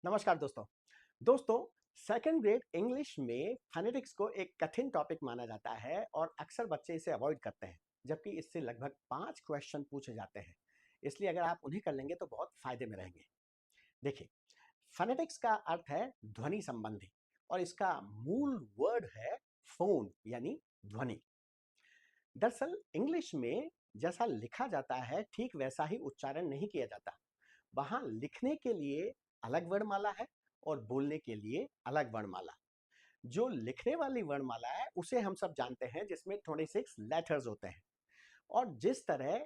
नमस्कार दोस्तों। दोस्तों, सेकंड ग्रेड इंग्लिश में फोनेटिक्स को एक कठिन टॉपिक माना जाता है और अक्सर बच्चे इसे अवॉइड करते हैं, जबकि इससे लगभग 5 क्वेश्चन पूछे जाते हैं। इसलिए अगर आप उन्हें कर लेंगे तो बहुत फायदे में रहेंगे। देखिए, फोनेटिक्स का अर्थ है ध्वनि संबंधी और इसका मूल वर्ड है फोन यानी ध्वनि। दरअसल इंग्लिश में जैसा लिखा जाता है ठीक वैसा ही उच्चारण नहीं किया जाता। वहां लिखने के लिए अलग वर्णमाला है और बोलने के लिए अलग वर्णमाला। जो लिखने वाली वर्णमाला है उसे हम सब जानते हैं, जिसमें 26 लेटर्स होते हैं। और जिस तरह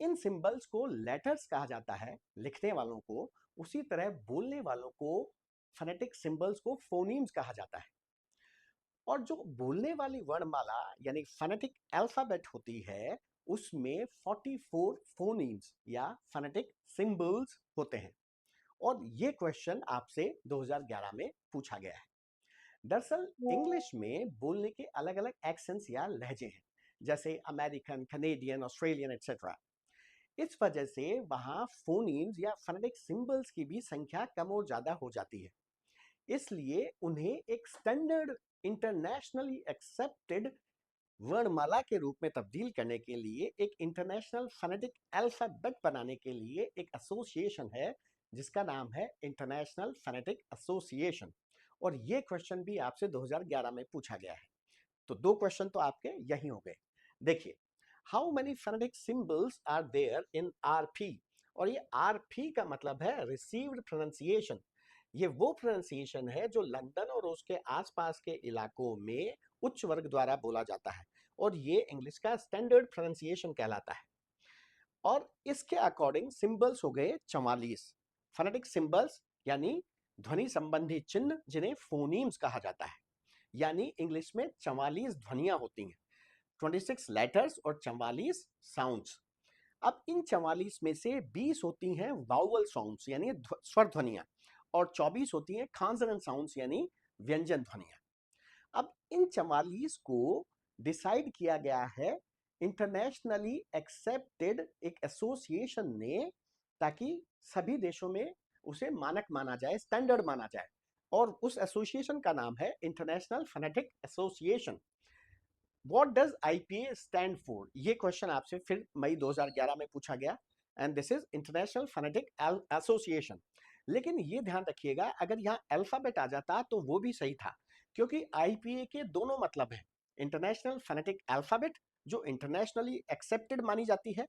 इन सिंबल्स को लेटर्स कहा जाता है लिखने वालों को, उसी तरह बोलने वालों को फोनेटिक सिंबल्स को फोनीम्स कहा जाता है। और जो बोलने वाली वर्णमाला यानी फोनेटिक अल्फाबेट होती है, उसमें 44 फोनीम्स या फोनेटिक सिंबल्स होते हैं। और ये क्वेश्चन आपसे 2011 में पूछा गया है। दरअसल इंग्लिश में बोलने के अलग अलग एक्सेंट्स या लहजे हैं, जैसे अमेरिकन, कनेडियन, ऑस्ट्रेलियन एक्सेट्रा। इस वजह से वहां फोनीम्स या फोनेटिक सिंबल्स की भी संख्या कम और ज्यादा हो जाती है। इसलिए उन्हें एक स्टैंडर्ड इंटरनेशनली एक्सेप्टेड वर्णमाला के रूप में तब्दील करने के लिए, एक इंटरनेशनल फोनेटिक अल्फाबेट बनाने के लिए एक एसोसिएशन है जिसका नाम है इंटरनेशनल फोनेटिक एसोसिएशन। और ये क्वेश्चन भी आपसे 2011 में पूछा गया है। तो 2 क्वेश्चन तो आपके यही हो गए। देखिए, how many phonetic symbols are there in RP. और ये आरपी का मतलब है रिसीव्ड प्रोनाउंसिएशन। ये वो प्रोनाउंसिएशन है जो लंदन और उसके आसपास के इलाकों में उच्च वर्ग द्वारा बोला जाता है, और ये इंग्लिश का स्टैंडर्ड प्रोनाउंसिएशन कहलाता है। और इसके अकॉर्डिंग सिंबल्स हो गए 44 फोनेटिक सिंबल्स, यानी ध्वनि संबंधी चिन्ह, जिन्हें फोनीम्स कहा जाता है। यानी इंग्लिश में 44 ध्वनियां होती हैं, 26 लेटर्स और 44 साउंड्स। अब इन 44 में से 20 होती हैं वाउवल साउंड्स यानी स्वर ध्वनियां, और 24 होती हैं कॉन्सोनेंट साउंड्स यानी व्यंजन ध्वनियां। अब इन 44 को डिसाइड किया गया है इंटरनेशनली एक्सेप्टेड एक एसोसिएशन ने, ताकि सभी देशों में उसे मानक माना जाए, स्टैंडर्ड माना जाए। और उस एसोसिएशन का नाम है international phonetic association. What does IPA stand for, ये क्वेश्चन आपसे फिर मई 2011 में पूछा गया, and this is international phonetic association. लेकिन ये ध्यान रखिएगा, अगर यहाँ अल्फाबेट आ जाता तो वो भी सही था, क्योंकि आईपीए के दोनों मतलब हैं। इंटरनेशनल फोनेटिक अल्फाबेट जो इंटरनेशनली एक्सेप्टेड मानी जाती है,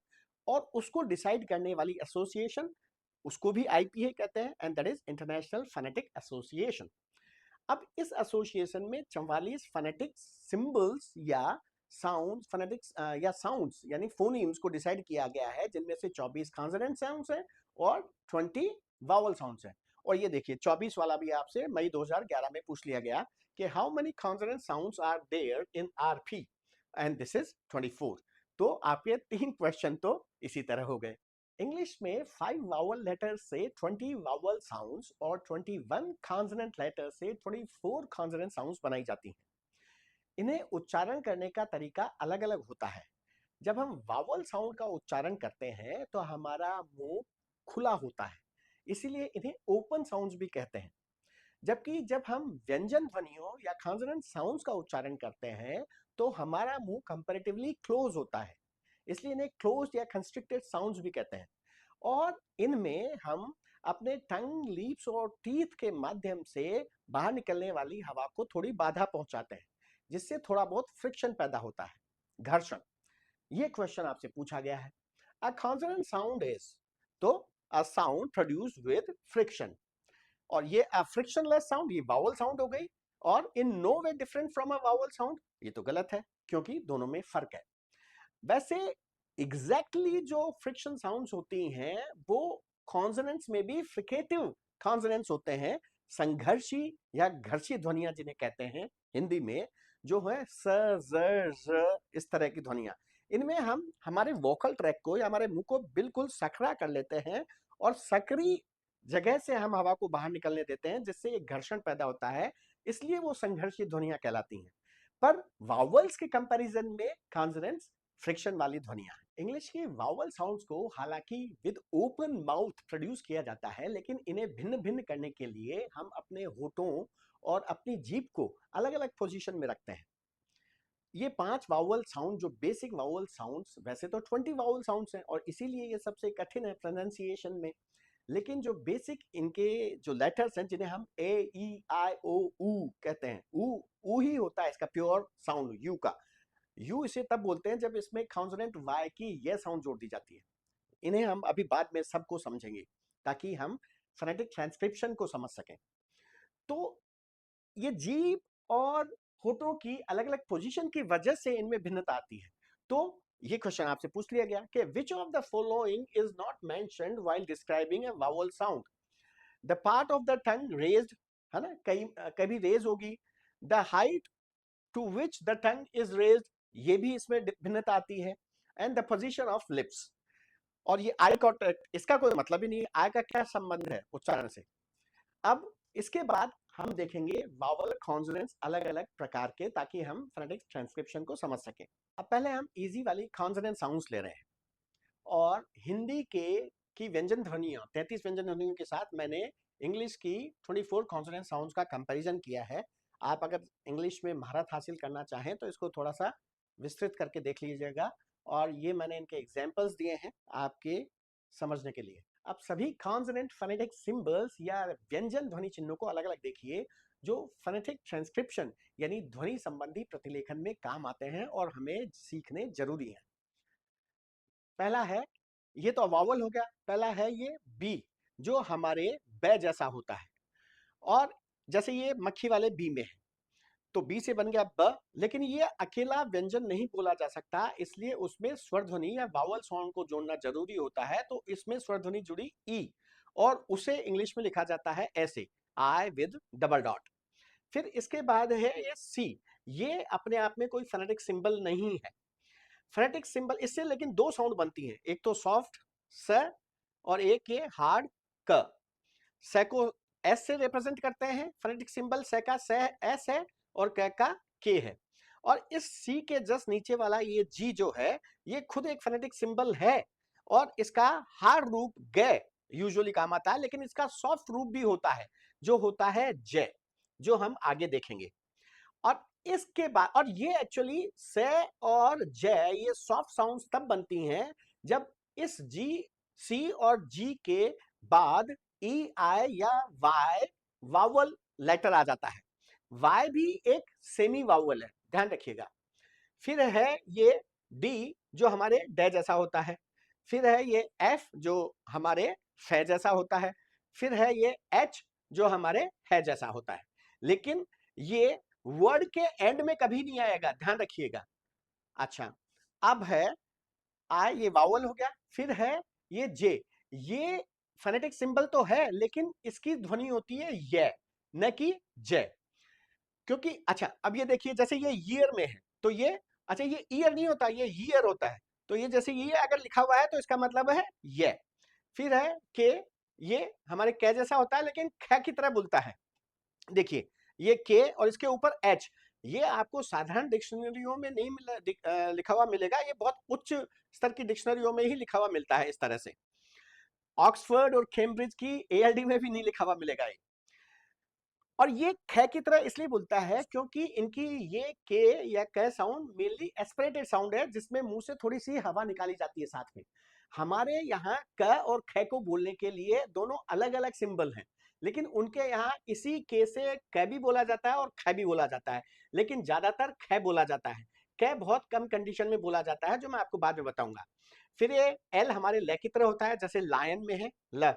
और उसको डिसाइड करने वाली एसोसिएशन, उसको भी आईपीए कहते हैं, and that is international phonetic association. अब इस एसोसिएशन में 44 फोनेटिक सिंबल्स या साउंड फोनेटिक्स या साउंड्स यानी फोनीम्स को डिसाइड किया गया है, जिनमें से 24 कॉन्सोनेंट साउंड्स हैं और 20 वावल साउंड्स हैं। और ये देखिए, 24 वाला भी आपसे मई 2011 में पूछ लिया गया कि how many consonant sounds are there in RP, and this is 24। तो आपके 3 क्वेश्चन तो इसी तरह हो गए। इंग्लिश में 5 वावल लेटर से 20 वावल साउंड्स और 21 कॉन्सोनेंट लेटर से 24 कॉन्सोनेंट साउंड्स बनाई जाती हैं। इन्हें उच्चारण करने का तरीका अलग अलग होता है। जब हम वावल साउंड का उच्चारण करते हैं तो हमारा मुंह खुला होता है, इसीलिए इन्हें ओपन साउंड्स भी कहते हैं। जबकि जब हम व्यंजन ध्वनियों या कॉन्सोनेंट साउंड्स का उच्चारण करते हैं तो हमारा मुंह कंपैरेटिवली क्लोज होता है, इसलिए इन्हें क्लोज्ड या कंस्ट्रिक्टेड साउंड्स भी कहते हैं। और इनमें हम अपने टंग, लीप्स और टीथ के माध्यम से बाहर निकलने वाली हवा को थोड़ी बाधा पहुंचाते हैं, जिससे थोड़ा बहुत फ्रिक्शन पैदा होता है, घर्षण। ये क्वेश्चन आपसे पूछा गया है। अ कॉन्सोनेंट साउंड इज, तो a sound produced with friction. और ये अ फ्रिक्शनलेस साउंड, ये वावल साउंड हो गई। और in no way different from a vowel sound, ये तो गलत है, क्योंकि दोनों में फर्क है। वैसे एग्जैक्टली जो फ्रिक्शन साउंड्स होती हैं वो कॉन्सोनेंट्स में भी फ्रिकेटिव कॉन्सोनेंट्स होते हैं, संघर्षी या घर्षी ध्वनियां जिन्हें कहते हैं हिंदी में, जो है स, ज, इस तरह की ध्वनियां। इनमें हम हमारे वोकल ट्रैक को या हमारे मुंह को बिल्कुल सकरा कर लेते हैं, और सकरी जगह से हम हवा को बाहर निकलने देते हैं, जिससे एक घर्षण पैदा होता है, इसलिए वो संघर्षी ध्वनियां कहलाती हैं। पर वावल्स के कंपैरिजन में कॉन्सोनेंट्स फ्रिक्शन वाली ध्वनियां। इंग्लिश की वावल साउंड्स को हालांकि विद ओपन माउथ प्रोड्यूस किया जाता है, लेकिन इन्हें भिन्न भिन्न करने के लिए हम अपने होठों और अपनी जीभ को अलग अलग पोजीशन में रखते हैं। ये 5 वावल साउंड जो बेसिक वावल साउंड्स, वैसे तो 20 वावल साउंड्स हैं और इसीलिए ये सबसे कठिन है प्रोनाउंसिएशन में, लेकिन जो बेसिक इनके जो लेटर्स हैं जिन्हें हम ए ई आई ओ ऊ कहते हैं, ऊ ही होता है इसका प्योर साउंड, यू का। यू इसे तब बोलते हैं जब इसमें कॉन्सोनेंट वाई की ये साउंड जोड़ दी जाती है। इन्हें हम अभी बाद में सबको समझेंगे ताकि हम फोनेटिक ट्रांसक्रिप्शन को समझ सकें। तो ये जीभ और होठों की अलग अलग पोजीशन की वजह से इनमें भिन्नता आती है। तो ये क्वेश्चन आपसे पूछ लिया गया कि which of the following is not mentioned while describing a vowel sound. The part of the tongue raised, है ना, कभी रेज होगी। The height to which the tongue is raised, ये भी इसमें भिन्नता आती है। And the position of lips. और ये आई कॉन्टैक्ट, इसका कोई मतलब ही नहीं है, आई का क्या संबंध है उच्चारण से। अब इसके बाद हम देखेंगे वावल कॉन्सोनेंट्स अलग अलग प्रकार के, ताकि हम फोनेटिक ट्रांसक्रिप्शन को समझ सकें। अब पहले हम इजी वाली कॉन्सोनेंट साउंड्स ले रहे हैं और हिंदी के की व्यंजन ध्वनियों 33 व्यंजन ध्वनियों के साथ मैंने इंग्लिश की 24 कॉन्सोनेंट साउंड्स का कंपैरिजन किया है। आप अगर इंग्लिश में महारत हासिल करना चाहें तो इसको थोड़ा सा विस्तृत करके देख लीजिएगा, और ये मैंने इनके एग्जाम्पल्स दिए हैं आपके समझने के लिए। अब सभी कॉन्सोनेंट फोनेटिक सिंबल्स या व्यंजन ध्वनि चिन्हों को अलग अलग देखिए, जो फोनेटिक ट्रांसक्रिप्शन यानी ध्वनि संबंधी प्रतिलेखन में काम आते हैं और हमें सीखने जरूरी हैं। पहला है, ये तो वावल हो गया, पहला है ये बी, जो हमारे ब जैसा होता है, और जैसे ये मक्खी वाले बी में है तो बी से बन गया ब, लेकिन ये अकेला व्यंजन नहीं बोला जा सकता, इसलिए उसमें स्वर ध्वनि या वावल साउंड को जोड़ना जरूरी होता है। तो इसमें स्वर ध्वनि जुड़ी ई, और उसे इंग्लिश में लिखा जाता है ऐसे, आई विद डबल डॉट। फिर इसके बाद है ये सी, ये अपने आप में कोई फोनेटिक सिंबल नहीं है। फोनेटिक सिंबल इससे लेकिन दो साउंड बनती हैं, एक तो सॉफ्ट स और एक ये हार्ड क। स को एस से रिप्रेजेंट करते हैं फोनेटिक सिंबल, स का स एस है और क का के है। और इस सी के जस्ट नीचे वाला ये जी जो है, ये खुद एक फोनेटिक सिंबल है, और इसका हार्ड रूप ग यूजुअली काम आता है, लेकिन इसका सॉफ्ट रूप भी होता है जो होता है ज, जो हम आगे देखेंगे। और इसके बाद, और ये एक्चुअली स और ज, ये सॉफ्ट साउंड्स तब बनती हैं जब इस जी सी और जी के बाद ई आई या वाई वावल लेटर आ जाता है। वाई भी एक सेमी वावल है, ध्यान रखिएगा। फिर है ये डी, जो हमारे ड जैसा होता है। फिर है ये एफ, जो हमारे फ जैसा होता है। फिर है ये एच, जो हमारे है जैसा होता है। लेकिन ये वर्ड के एंड में कभी नहीं आएगा, ध्यान रखिएगा। अच्छा, अब है आई, ये वावल हो गया। फिर है ये जे, ये फोनेटिक सिंबल तो है लेकिन इसकी ध्वनि होती है ये, न कि जे। क्योंकि अच्छा, अब ये देखिए, जैसे ये ईयर में है तो ये, अच्छा ये ईयर नहीं होता, ये ईयर होता है। तो ये जैसे ये अगर लिखा हुआ है तो इसका मतलब है ये। फिर है के, ये हमारे कै जैसा होता है लेकिन ख की तरह बोलता है। देखिए ये के और इसके ऊपर एच, ये आपको साधारण डिक्शनरियों में नहीं लिखा हुआ मिलेगा, ये बहुत उच्च स्तर की डिक्शनरियों में ही लिखा हुआ मिलता है इस तरह से। ऑक्सफोर्ड और कैम्ब्रिज की एएलडी में भी नहीं लिखा हुआ मिलेगा ये। और ये ख की तरह इसलिए बोलता है क्योंकि इनकी ये के या क साउंड मेनली एस्पिरेटेड साउंड है, जिसमें मुंह से थोड़ी सी हवा निकाली जाती है साथ में। हमारे यहाँ क और ख को बोलने के लिए दोनों अलग अलग सिंबल हैं, लेकिन उनके यहाँ इसी के से क भी बोला जाता है और ख भी बोला जाता है, लेकिन ज्यादातर ख बोला जाता है। क बहुत कम कंडीशन में बोला जाता है, जो मैं आपको बाद में बताऊंगा। फिर ये एल हमारे ल की तरह होता है, जैसे लायन में है ल।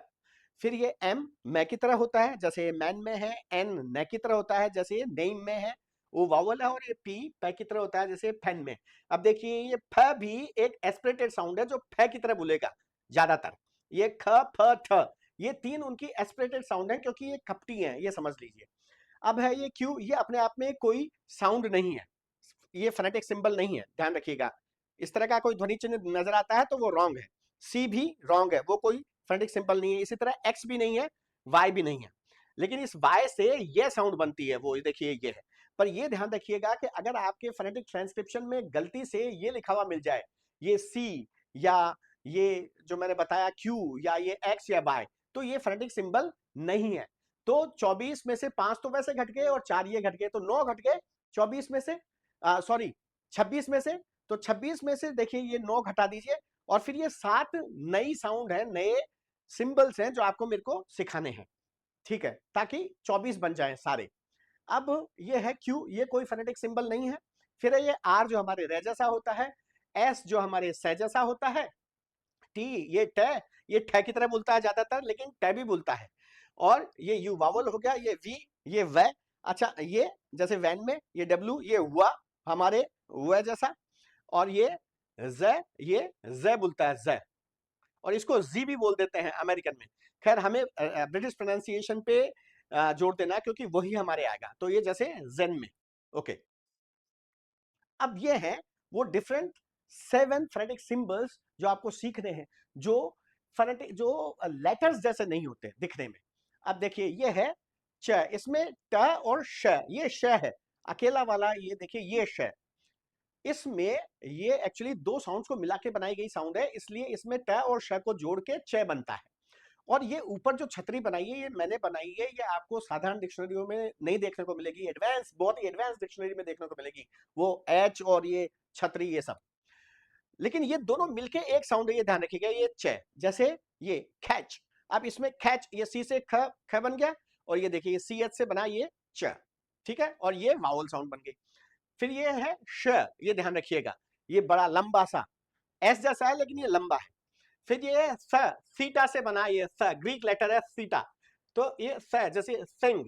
फिर ये एम मैं की तरह होता है, जैसे मैन में है। एन न की तरह होता है, जैसे ये नेम में है, वो वावल है। और ये पी पै की तरह होता है, जैसे फैन में। अब देखिए ये फ भी एक एस्पिरेटेड साउंड है जो फ की तरह बोलेगा ज्यादातर। ये ख फ ठ, ये तीन उनकी एस्पिरेटेड साउंड है क्योंकि ये कपटी है, ये समझ लीजिए। अब है ये क्यू, ये अपने आप में कोई साउंड नहीं है, ये फोनेटिक सिंबल नहीं है, ध्यान रखिएगा। इस तरह का कोई ध्वनि चिन्ह नजर आता है तो वो रॉन्ग है। सी भी रॉन्ग है, वो कोई फोनेटिक सिंबल नहीं है। इसी तरह एक्स भी नहीं है, वाई भी नहीं है। लेकिन इस वाई से ये साउंड बनती है, वो देखिए ये है। पर ये ध्यान रखिएगा कि अगर आपके फोनेटिक ट्रांसक्रिप्शन में गलती से ये लिखा हुआ मिल जाए, ये सी या ये जो मैंने बताया क्यू या ये एक्स या बाय, तो ये फोनेटिक सिंबल नहीं है। तो 24 में से 5 तो वैसे घट गए और 4 ये घट गए, तो 9 घट गए 24 में से, सॉरी 26 में से। तो 26 में से देखिए ये 9 घटा दीजिए और फिर ये 7 नई साउंड है, नए सिंबल्स हैं जो आपको मेरे को सिखाने हैं, ठीक है, ताकि 24 बन जाए सारे। अब ये है क्यू, ये कोई फोनेटिक सिंबल नहीं है। फिर है ये आर जो हमारे रे जैसा होता है, एस जो हमारे से जैसा होता है, टी ये ट, ये ठ की तरह बोलता है ज्यादातर लेकिन ट भी बोलता है, और ये यू वावल हो गया, ये वी, ये व। अच्छा ये जैसे वैन में ये डब्ल्यू, ये हुआ हमारे व जैसा, और ये ज, ये ज बोलता है ज, और इसको जी भी बोल देते हैं अमेरिकन में। खैर हमें ब्रिटिश प्रोनाउंसिएशन पे जोड़ देना क्योंकि वही हमारे आएगा। तो ये जैसे जेन में, ओके। अब ये है वो डिफरेंट 7 फोनेटिक सिंबल्स जो आपको सीखने हैं, जो फोनेटिक जो लेटर्स जैसे नहीं होते दिखने में। अब देखिए ये है च, इसमें ट और श, ये श है अकेला वाला, ये देखिए ये श, इसमें ये एक्चुअली दो साउंड्स को मिला के बनाई गई साउंड है, इसलिए इसमें ट और श को जोड़ के च बनता है। और ये ऊपर जो छतरी बनाई है ये मैंने बनाई है, ये आपको साधारण डिक्शनरियों में नहीं देखने को मिलेगी, एडवांस बहुत ही एडवांस डिक्शनरी में देखने को मिलेगी वो एच और ये छतरी ये सब। लेकिन ये दोनों मिलके एक साउंड है, ये ध्यान रखिएगा, ये च, जैसे ये कैच। अब इसमें कैच ये सी से ख, ख बन गया, और ये देखिए सी एच से बना ये च, ठीक है, और ये वावल साउंड बन गई। फिर ये है श, ये ध्यान रखिएगा, ये बड़ा लंबा सा एस जैसा है लेकिन ये लंबा है। फिर ये स, सीटा से बना, ये स ग्रीक लेटर है सीटा, तो ये स जैसे सिंग।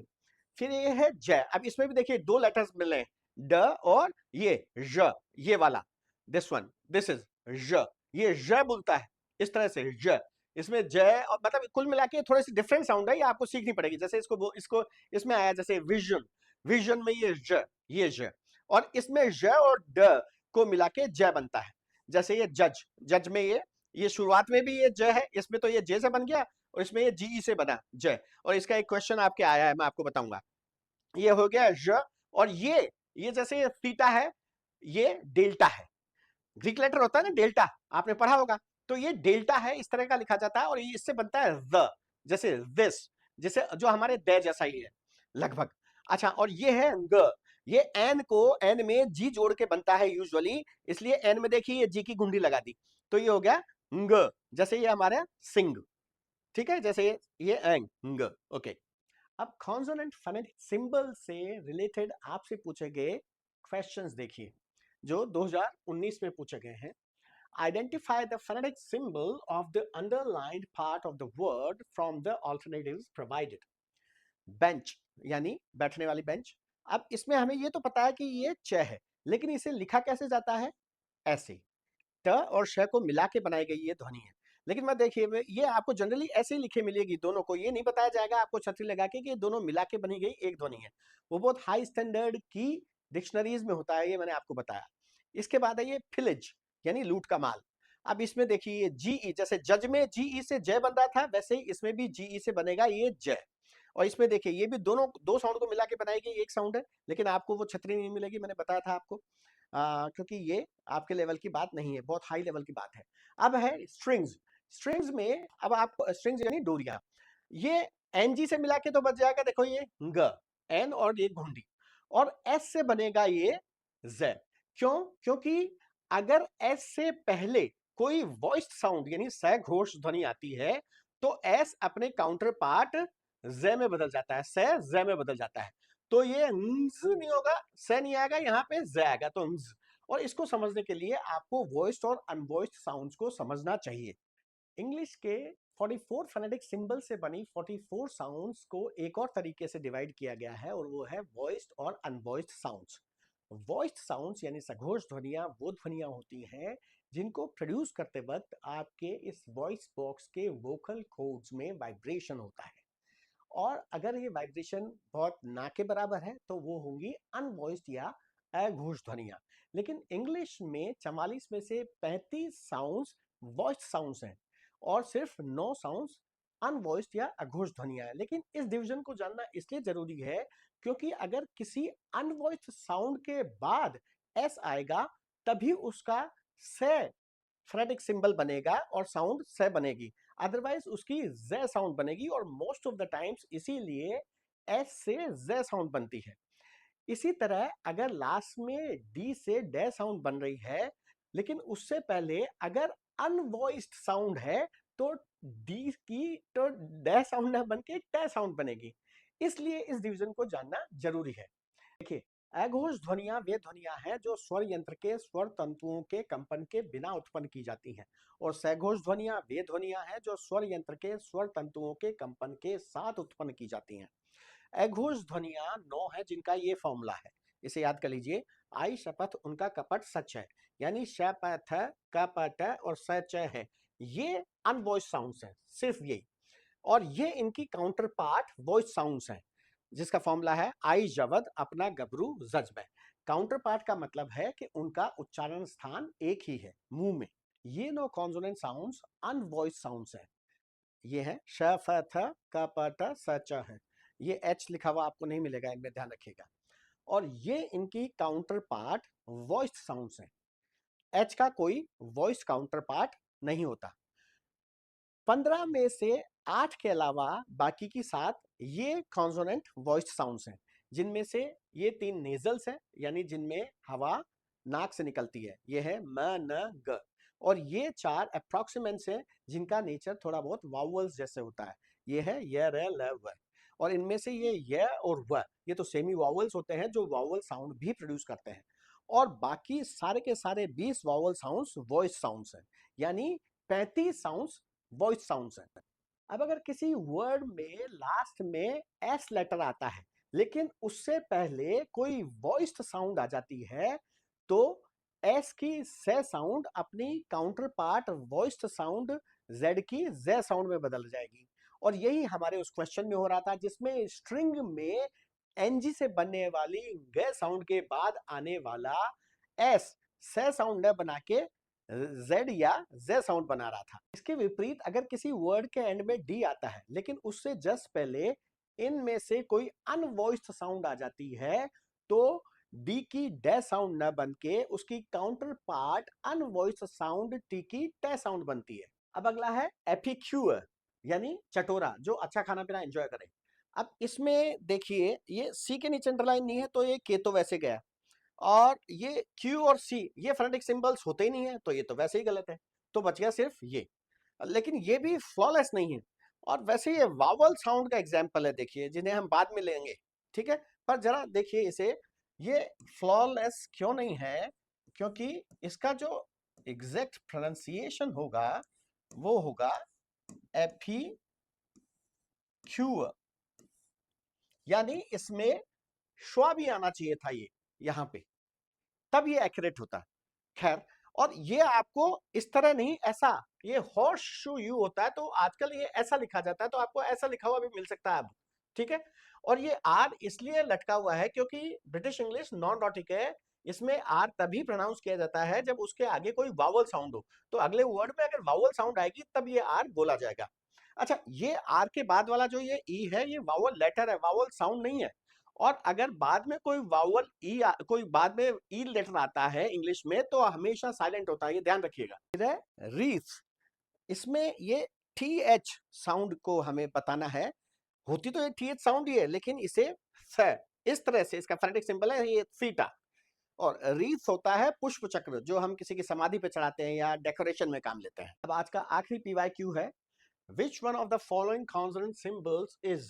फिर ये है ज, अब इसमें भी देखिए दो लेटर्स मिले, ड और ये ज, ये वाला, दिस वन, दिस इज ज, ये ज बोलता है इस तरह से ज, इसमें ज, और मतलब कुल मिला के थोड़ी सी डिफरेंट साउंड है, ये आपको सीखनी पड़ेगी। जैसे इसको इसमें आया जैसे विजन, विजन में ये ज, ये ज, और इसमें ज और ड को मिला के ज बनता है। जैसे ये जज, जज में ये शुरुआत में भी ये ज है, इसमें तो ये जे से बन गया, और इसमें ये जी से बना ज। और इसका एक क्वेश्चन आपके आया है, मैं आपको बताऊंगा। ये हो गया ज, और ये जैसे ये थीटा है, ये डेल्टा है, ग्रीक लेटर होता है ना डेल्टा, आपने पढ़ा होगा, तो ये डेल्टा है, इस तरह का लिखा जाता है, और ये इससे बनता है द, जैसे दिस, जैसे जो हमारे दे जैसा ही है लगभग। अच्छा, और ये है ग, ये एन को एन में जी जोड़ के बनता है यूजुअली, इसलिए एन में देखिए ये जी की गुंडी लगा दी, तो ये हो गया ग, जैसे ये हमारा सिंग, ठीक है, जैसे ये एंग ग, ओके। अब कॉन्सोनेंट फोनेटिक सिंबल से रिलेटेड आपसे पूछे गए क्वेश्चंस देखिए जो 2019 में पूछे गए हैं। Identify the phonetic symbol of the underlined part of the word from the alternatives provided. Bench यानी बैठने वाली बेंच। अब इसमें हमें ये तो पता है कि ये च है, लेकिन इसे लिखा कैसे जाता है, ऐसे ट और श को मिला के बनाई गई ये ध्वनि है। लेकिन मैं देखिए ये आपको जनरली ऐसे ही लिखे मिलेगी दोनों को, ये नहीं बताया जाएगा आपको छतरी लगा के कि ये दोनों मिला के बनी गई एक ध्वनि है। वो बहुत हाई स्टैंडर्ड की डिक्शनरीज में होता है, ये मैंने आपको बताया। इसके बाद है ये फिलेज यानी लूट का माल। अब इसमें देखिए ये जीई, जैसे जज में जीई से जय बन रहा था, वैसे ही इसमें भी जीई से बनेगा ये जय। और इसमें देखिए ये भी दोनों दो साउंड को मिला के बनाई गई एक साउंड है, लेकिन आपको वो छतरी नहीं मिलेगी, मैंने बताया था आपको, क्योंकि ये आपके लेवल की बात नहीं है, बहुत हाई लेवल की बात है। अब है स्ट्रिंग्स। स्ट्रिंग्स में अब आप स्ट्रिंग्स यानी डोरियां, ये एनजी से मिला के तो बच जाएगा, देखो ये ग, एन और ये घुंडी, और एस से बनेगा ये z। क्यों? क्योंकि अगर एस से पहले कोई वॉइस्ड साउंड यानी सघोष ध्वनि आती है तो एस अपने काउंटर पार्ट z में बदल जाता है, से z में बदल जाता है, तो ये नहीं होगा, से नहीं आएगा, यहाँ पे ज आएगा, तो और इसको समझने के लिए आपको वॉइस्ड और अनवॉइस्ड साउंड्स को समझना चाहिए। इंग्लिश के 44 फोनेटिक सिंबल से बनी 44 साउंड्स को एक और तरीके से डिवाइड किया गया है, और वो है वॉइस्ड और अनवॉइस्ड साउंड्स। वॉइस्ड साउंड्स यानी सघोष ध्वनियां वो ध्वनियां होती हैं जिनको प्रोड्यूस करते वक्त आपके इस वॉइस बॉक्स के वोकल कॉर्ड्स में वाइब्रेशन होता है, और अगर ये वाइब्रेशन बहुत ना के बराबर है तो वो होंगी अनवॉइस्ड या अघोष ध्वनियां। लेकिन इंग्लिश में 44 में से 35 साउंड्स वॉइस्ड साउंड्स हैं, और सिर्फ 9 साउंड्स अनवॉइस्ड या अघोष ध्वनियां हैं। लेकिन इस डिवीजन को जानना इसलिए जरूरी है क्योंकि अगर किसी अनवॉइस्ड साउंड के बाद एस आएगा तभी उसका से फोनेटिक सिंबल बनेगा और साउंड से बनेगी, अदरवाइज उसकी जे साउंड बनेगी। और मोस्ट ऑफ द टाइम्स इसीलिए एस से जे साउंड बनती है। इसी तरह अगर लास्ट में डी से डे साउंड बन रही है लेकिन उससे पहले अगर अनवॉइस्ड साउंड है तो डी की तो डे साउंड ना बन के टे साउंड बनेगी। इसलिए इस डिवीजन को जानना जरूरी है। देखिए, अघोष ध्वनियां वे ध्वनियां हैं जो स्वर यंत्र के स्वर तंतुओं के कंपन के बिना उत्पन्न की जाती हैं, और सघोष ध्वनियां वे ध्वनियां हैं जो स्वर यंत्र के स्वर तंतुओं के कंपन के साथ उत्पन्न की जाती हैं। अघोष ध्वनियां 9 है जिनका ये फॉर्मूला है, इसे याद कर लीजिए। आई शपथ उनका कपट सच है, यानी शपथ कपट और सच है, ये अनवॉइस साउंड्स हैं, सिर्फ यही। और ये इनकी काउंटर पार्ट वॉइस साउंड्स हैं, जिसका फॉर्मूला है आई जवद अपना गबरू जज्ब। काउंटर पार्ट का मतलब है कि उनका उच्चारण स्थान एक ही है मुंह में। ये no consonant sounds unvoiced sounds हैं। ये है श फ थ क प ट स च है, ये एच लिखा हुआ आपको नहीं मिलेगा इनमें, ध्यान रखिएगा। और ये इनकी काउंटर पार्ट वॉइस साउंड्स हैं। एच का कोई वॉइस काउंटर पार्ट नहीं होता। 15 में से 8 के अलावा बाकी की 7 ये कॉन्सोनेंट वॉइस साउंड्स हैं, जिनमें से ये 3 नेजल्स हैं, यानी जिनमें हवा नाक से निकलती है, ये है म न ग। और ये 4 अप्रोक्सीमेंट्स हैं जिनका नेचर थोड़ा बहुत वावल्स जैसे होता है, ये है य र ल व। और इनमें से ये य और व ये तो सेमी वावल्स होते हैं जो वावल साउंड भी प्रोड्यूस करते हैं। और बाकी सारे के सारे 20 वावल साउंड्स वॉइस साउंड्स हैं, यानी 35 साउंड्स वॉइस साउंड्स हैं। अब अगर किसी वर्ड में लास्ट में एस लेटर आता है लेकिन उससे पहले कोई वॉइस्ड साउंड आ जाती है तो एस की से साउंड अपनी counter part voiced sound Z की जे साउंड में बदल जाएगी। और यही हमारे उस क्वेश्चन में हो रहा था जिसमें स्ट्रिंग में एनजी से बनने वाली गे साउंड के बाद आने वाला एस से साउंड न बना के जेड या जे साउंड बना रहा था। इसके विपरीत अगर किसी वर्ड के एंड में डी आता है लेकिन उससे जस्ट पहले इनमें से कोई अनवॉइस्ड साउंड आ जाती है तो डी की डे साउंड न बन के उसकी काउंटर पार्ट अनवॉइस्ड साउंड टी की टे साउंड बनती है। अब अगला है एपिक्यूअर, यानी चटोरा, जो अच्छा खाना पीना एंजॉय करे। अब इसमें देखिए ये सी के नीचे अंडरलाइन नहीं है तो ये के तो वैसे गया, और ये क्यू और सी ये फोनेटिक सिंबल्स होते ही नहीं है तो ये तो वैसे ही गलत है, तो बच गया सिर्फ ये। लेकिन ये भी फ्लॉलेस नहीं है, और वैसे ये वावल साउंड का एग्जांपल है, देखिए जिन्हें हम बाद में लेंगे, ठीक है। पर जरा देखिए इसे, ये फ्लॉलेस क्यों नहीं है, क्योंकि इसका जो एग्जैक्ट प्रोनाउंसिएशन होगा वो होगा एफी क्यू, यानी इसमें श्वा भी आना चाहिए था ये यहां पे, तब ये एक्यूरेट होता। खैर, और ये आपको इस तरह नहीं, ऐसा ये हॉर्स शू यू होता है तो आजकल ये ऐसा लिखा जाता है, तो आपको ऐसा लिखा हुआ भी मिल सकता है अब, ठीक है। और ये आर इसलिए लटका हुआ है क्योंकि ब्रिटिश इंग्लिश नॉन डॉटिक है, इसमें आर तभी प्रोनाउंस किया जाता है जब उसके आगे कोई वावल साउंड हो, तो अगले वर्ड में अगर वावल साउंड आएगी तब ये आर बोला जाएगा। अच्छा, ये आर के बाद वाला जो ये ई है ये वावल लेटर है, वावल साउंड नहीं है। और अगर बाद में कोई वावल ई कोई बाद में ई लेटर आता है इंग्लिश में तो हमेशा साइलेंट होता है, ये ध्यान रखिएगा। फिर है रीफ, इसमें ये टी एच साउंड को हमें बताना है, होती तो ये टी एच साउंड ही है लेकिन इसे फ इस तरह से, इसका फोनेटिक सिंबल है ये थीटा। और रीफ होता है पुष्प चक्र जो हम किसी की समाधि पे चढ़ाते हैं या डेकोरेशन में काम लेते हैं। अब आज का आखिरी पीवाई क्यू है, which one of the following consonant symbols is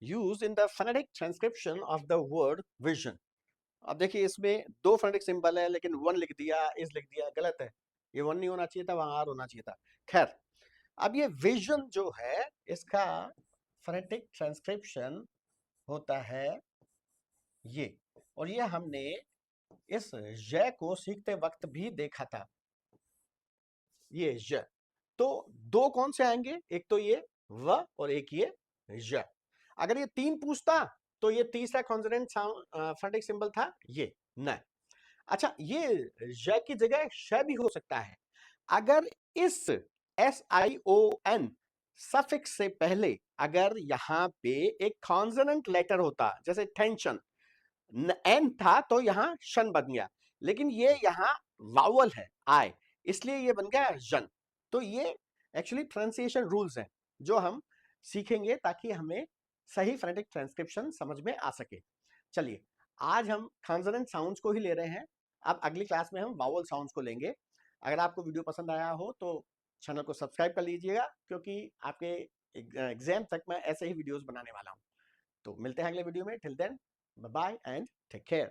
used in the phonetic transcription of the word vision? अब देखिए इसमें दो फोनेटिक सिंबल है लेकिन वन लिख दिया, इज लिख दिया, गलत है, ये वन नहीं होना चाहिए था, वहां आर होना चाहिए था। खैर, अब ये विजन जो है इसका फोनेटिक ट्रांसक्रिप्शन होता है ये, और ये हमने इस ज को सीखते वक्त भी देखा था, ये ज। तो दो कौन से आएंगे, एक तो ये व और एक ये ज। अगर ये तीन पूछता तो ये तीसरा कॉन्सोनेंट फोनेटिक सिंबल था ये न। अच्छा, ये ज की जगह श भी हो सकता है। अगर इस SION सफिक्स से पहले अगर यहाँ पे एक कॉन्सोनेंट लेटर होता, जैसे टेंशन, एन था तो यहाँ शन बन गया, लेकिन ये यहाँ वावल है आई, इसलिए ये बन गया जन। तो ये एक्चुअली प्रोनाउंसिएशन रूल्स हैं जो हम सीखेंगे ताकि हमें सही फोनेटिक ट्रांसक्रिप्शन समझ में आ सके। चलिए, आज हम कॉन्सोनेंट साउंड्स को ही ले रहे हैं, अब अगली क्लास में हम वावल साउंड्स को लेंगे। अगर आपको वीडियो पसंद आया हो तो चैनल को सब्सक्राइब कर लीजिएगा, क्योंकि आपके एग्जाम तक मैं ऐसे ही वीडियोस बनाने वाला हूं। तो मिलते हैं अगले वीडियो में, till then bye bye and take care.